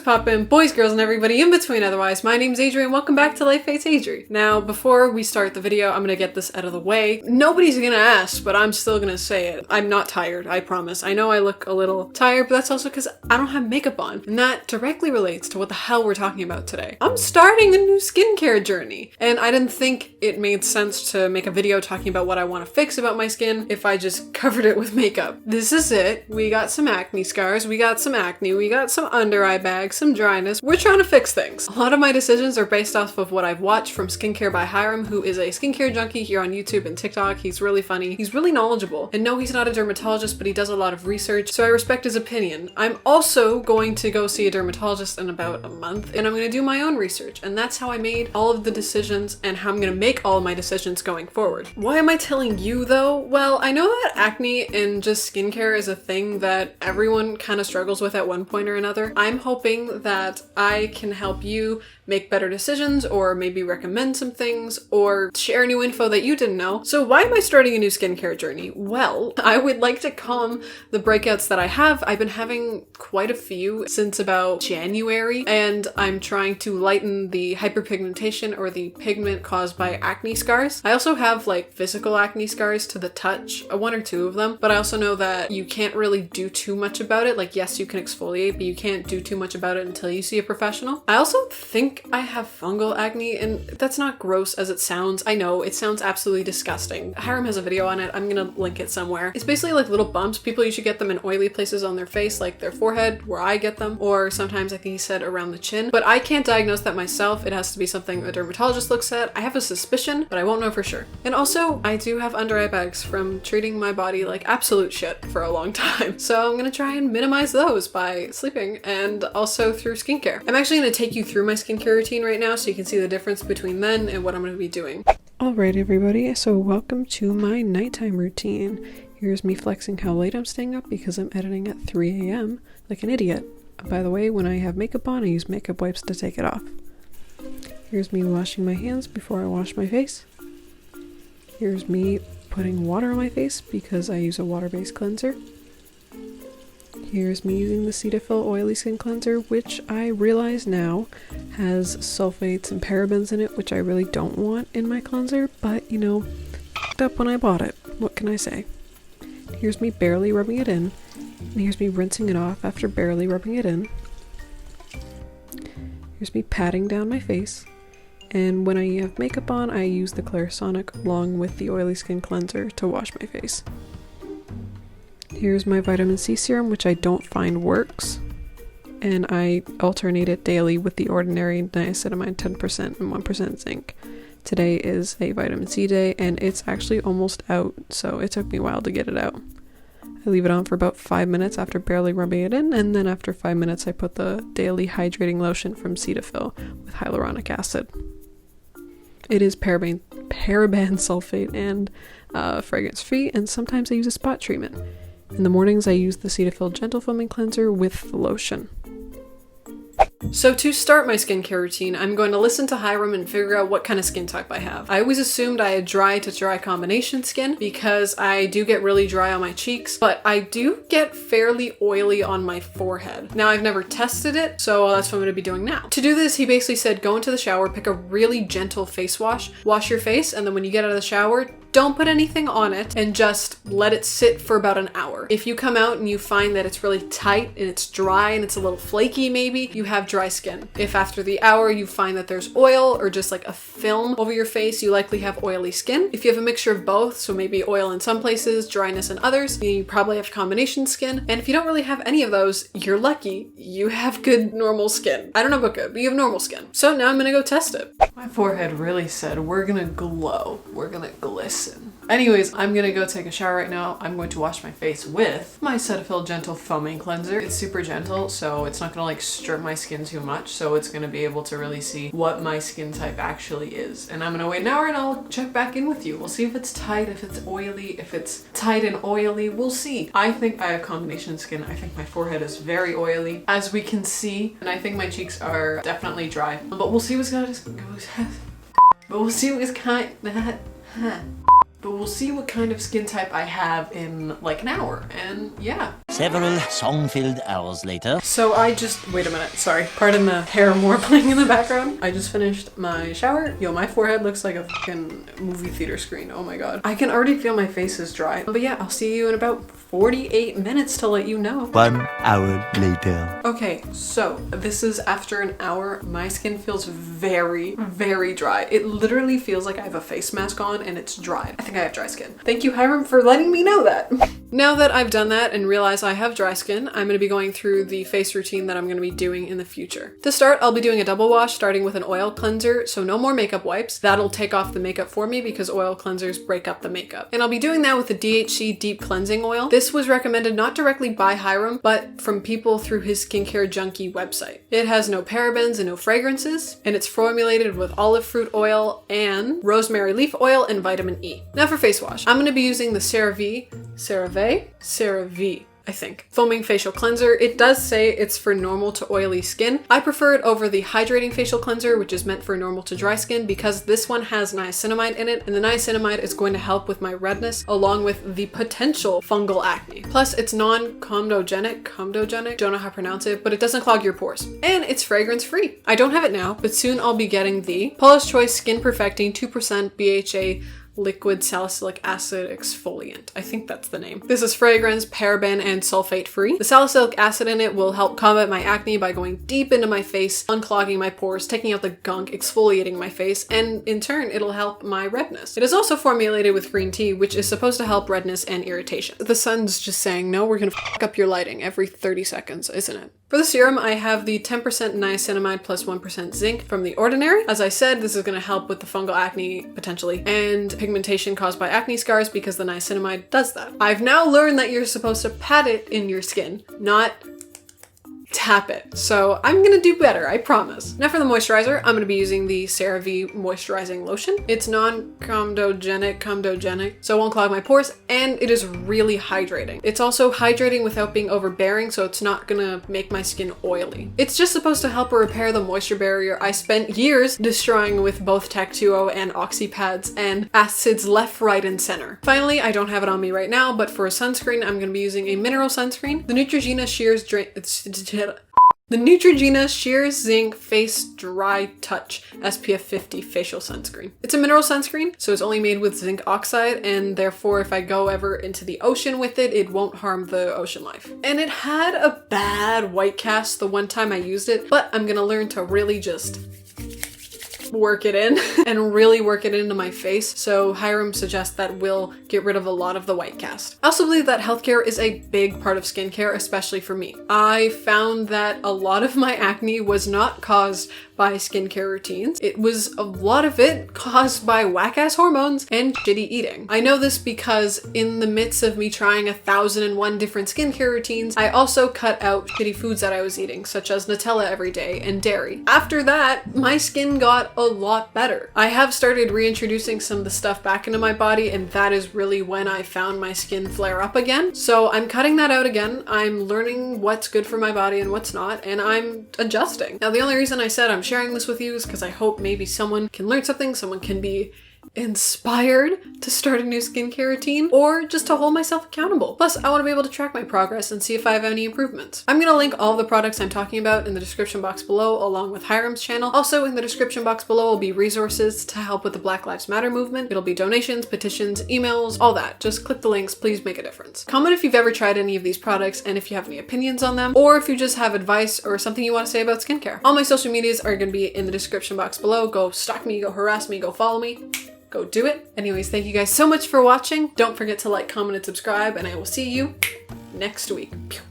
poppin', boys, girls, and everybody in between otherwise. My name's Adri and welcome back to Life Fates Adri. Now, before we start the video, I'm gonna get this out of the way. Nobody's gonna ask, but I'm still gonna say it. I'm not tired, I promise. I know I look a little tired, but that's also because I don't have makeup on. And that directly relates to what the hell we're talking about today. I'm starting a new skincare journey, and I didn't think it made sense to make a video talking about what I want to fix about my skin if I just covered it with makeup. This is it. We got some acne scars, we got some acne, we got some under eye bags, some dryness. We're trying to fix things. A lot of my decisions are based off of what I've watched from Skincare by Hyram, who is a skincare junkie here on YouTube and TikTok. He's really funny. He's really knowledgeable. And no, he's not a dermatologist, but he does a lot of research, so I respect his opinion. I'm also going to go see a dermatologist in about a month, and I'm going to do my own research. And that's how I made all of the decisions and how I'm going to make all of my decisions going forward. Why am I telling you though? Well, I know that acne and just skincare is a thing that everyone kind of struggles with at one point or another. I'm hoping that I can help you make better decisions, or maybe recommend some things, or share new info that you didn't know. So why am I starting a new skincare journey? Well, I would like to calm the breakouts that I have. I've been having quite a few since about January, and I'm trying to lighten the hyperpigmentation or the pigment caused by acne scars. I also have like physical acne scars to the touch, one or two of them, but I also know that you can't really do too much about it. Like, yes, you can exfoliate, but you can't do too much about it until you see a professional. I also think I have fungal acne, and that's not gross as it sounds. I know, it sounds absolutely disgusting. Hyram has a video on it. I'm gonna link it somewhere. It's basically like little bumps. People usually get them in oily places on their face, like their forehead, where I get them, or sometimes I think he said around the chin. But I can't diagnose that myself. It has to be something a dermatologist looks at. I have a suspicion, but I won't know for sure. And also, I do have under eye bags from treating my body like absolute shit for a long time. So I'm gonna try and minimize those by sleeping and also through skincare. I'm actually gonna take you through my skincare routine right now so you can see the difference between then and what I'm going to be doing. Alright everybody, so welcome to my nighttime routine. Here's me flexing how late I'm staying up because I'm editing at 3 a.m. like an idiot. By the way, when I have makeup on, I use makeup wipes to take it off. Here's me washing my hands before I wash my face. Here's me putting water on my face because I use a water-based cleanser. Here's me using the Cetaphil Oily Skin Cleanser, which I realize now has sulfates and parabens in it, which I really don't want in my cleanser, but you know, f***ed up when I bought it. What can I say? Here's me barely rubbing it in, and here's me rinsing it off after barely rubbing it in. Here's me patting down my face, and when I have makeup on, I use the Clarisonic along with the Oily Skin Cleanser to wash my face. Here's my vitamin C serum, which I don't find works, and I alternate it daily with the ordinary niacinamide 10% and 1% zinc. Today is a vitamin C day, and it's actually almost out, so it took me a while to get it out. I leave it on for about 5 minutes after barely rubbing it in, and then after 5 minutes I put the daily hydrating lotion from Cetaphil with hyaluronic acid. It is paraben sulfate and fragrance free, and sometimes I use a spot treatment. In the mornings, I use the Cetaphil Gentle Foaming Cleanser with the lotion. So to start my skincare routine, I'm going to listen to Hyram and figure out what kind of skin type I have. I always assumed I had dry to dry combination skin because I do get really dry on my cheeks, but I do get fairly oily on my forehead. Now, I've never tested it, so that's what I'm going to be doing now. To do this, he basically said go into the shower, pick a really gentle face wash your face, and then when you get out of the shower, don't put anything on it and just let it sit for about an hour. If you come out and you find that it's really tight and it's dry and it's a little flaky maybe, you have dry skin. If after the hour you find that there's oil or just like a film over your face, you likely have oily skin. If you have a mixture of both, so maybe oil in some places, dryness in others, you probably have combination skin. And if you don't really have any of those, you're lucky. You have good normal skin. I don't know about good, but you have normal skin. So now I'm gonna go test it. My forehead really said, we're gonna glow. We're gonna glisten. Anyways, I'm gonna go take a shower right now. I'm going to wash my face with my Cetaphil Gentle Foaming Cleanser. It's super gentle, so it's not gonna like strip my skin too much, so it's gonna be able to really see what my skin type actually is. And I'm gonna wait an hour and I'll check back in with you. We'll see if it's tight, if it's oily, if it's tight and oily, we'll see. I think I have combination skin. I think my forehead is very oily, as we can see, and I think my cheeks are definitely dry. But we'll see what's kind of But we'll see what kind of skin type I have in like an hour, and yeah. Several song-filled hours later. So wait a minute, sorry. Pardon the hair warbling in the background. I just finished my shower. Yo, my forehead looks like a fucking movie theater screen. Oh my god. I can already feel my face is dry. But yeah, I'll see you in about 48 minutes to let you know. 1 hour later. Okay, so this is after an hour. My skin feels very, very dry. It literally feels like I have a face mask on and it's dry. I think I have dry skin. Thank you, Hyram, for letting me know that. Now that I've done that and realized I have dry skin, I'm going to be going through the face routine that I'm going to be doing in the future. To start, I'll be doing a double wash, starting with an oil cleanser, so no more makeup wipes. That'll take off the makeup for me because oil cleansers break up the makeup. And I'll be doing that with the DHC Deep Cleansing Oil. This was recommended not directly by Hyram, but from people through his Skincare Junkie website. It has no parabens and no fragrances, and it's formulated with olive fruit oil and rosemary leaf oil and vitamin E. Now for face wash, I'm going to be using the CeraVe, I think, foaming facial cleanser. It does say it's for normal to oily skin. I prefer it over the hydrating facial cleanser, which is meant for normal to dry skin, because this one has niacinamide in it, and the niacinamide is going to help with my redness along with the potential fungal acne. Plus, it's non-comedogenic, don't know how to pronounce it, but it doesn't clog your pores. And it's fragrance free. I don't have it now, but soon I'll be getting the Paula's Choice Skin Perfecting 2% BHA liquid salicylic acid exfoliant. I think that's the name. This is fragrance, paraben, and sulfate free. The salicylic acid in it will help combat my acne by going deep into my face, unclogging my pores, taking out the gunk, exfoliating my face, and in turn, it'll help my redness. It is also formulated with green tea, which is supposed to help redness and irritation. The sun's just saying, no, we're gonna fuck up your lighting every 30 seconds, isn't it? For the serum, I have the 10% niacinamide plus 1% zinc from The Ordinary. As I said, this is going to help with the fungal acne, potentially, and pigmentation caused by acne scars because the niacinamide does that. I've now learned that you're supposed to pat it in your skin, not tap it. So I'm gonna do better, I promise. Now for the moisturizer, I'm gonna be using the CeraVe Moisturizing Lotion. It's non-comedogenic, so it won't clog my pores, and it is really hydrating. It's also hydrating without being overbearing, so it's not gonna make my skin oily. It's just supposed to help repair the moisture barrier I spent years destroying with both Tech2O and Oxy pads and acids left, right, and center. Finally, I don't have it on me right now, but for a sunscreen, I'm gonna be using a mineral sunscreen. The Neutrogena Sheer Zinc Face Dry Touch SPF 50 Facial Sunscreen. It's a mineral sunscreen, so it's only made with zinc oxide, and therefore if I go ever into the ocean with it, it won't harm the ocean life. And it had a bad white cast the one time I used it, but I'm gonna learn to really just work it in and really work it into my face. So Hyram suggests that will get rid of a lot of the white cast. I also believe that healthcare is a big part of skincare, especially for me. I found that a lot of my acne was not caused by skincare routines. It was a lot of it caused by whack-ass hormones and shitty eating. I know this because in the midst of me trying 1,001 different skincare routines, I also cut out shitty foods that I was eating, such as Nutella every day and dairy. After that, my skin got a lot better. I have started reintroducing some of the stuff back into my body, and that is really when I found my skin flare up again. So I'm cutting that out again. I'm learning what's good for my body and what's not, and I'm adjusting. Now, the only reason I said I'm sharing this with you is because I hope maybe someone can learn something, someone can be inspired to start a new skincare routine, or just to hold myself accountable. Plus, I want to be able to track my progress and see if I have any improvements. I'm going to link all of the products I'm talking about in the description box below, along with Hyram's channel. Also, in the description box below will be resources to help with the Black Lives Matter movement. It'll be donations, petitions, emails, all that. Just click the links, please make a difference. Comment if you've ever tried any of these products and if you have any opinions on them, or if you just have advice or something you want to say about skincare. All my social medias are going to be in the description box below. Go stalk me, go harass me, go follow me. Go do it. Anyways, thank you guys so much for watching. Don't forget to like, comment, and subscribe, and I will see you next week. Pew.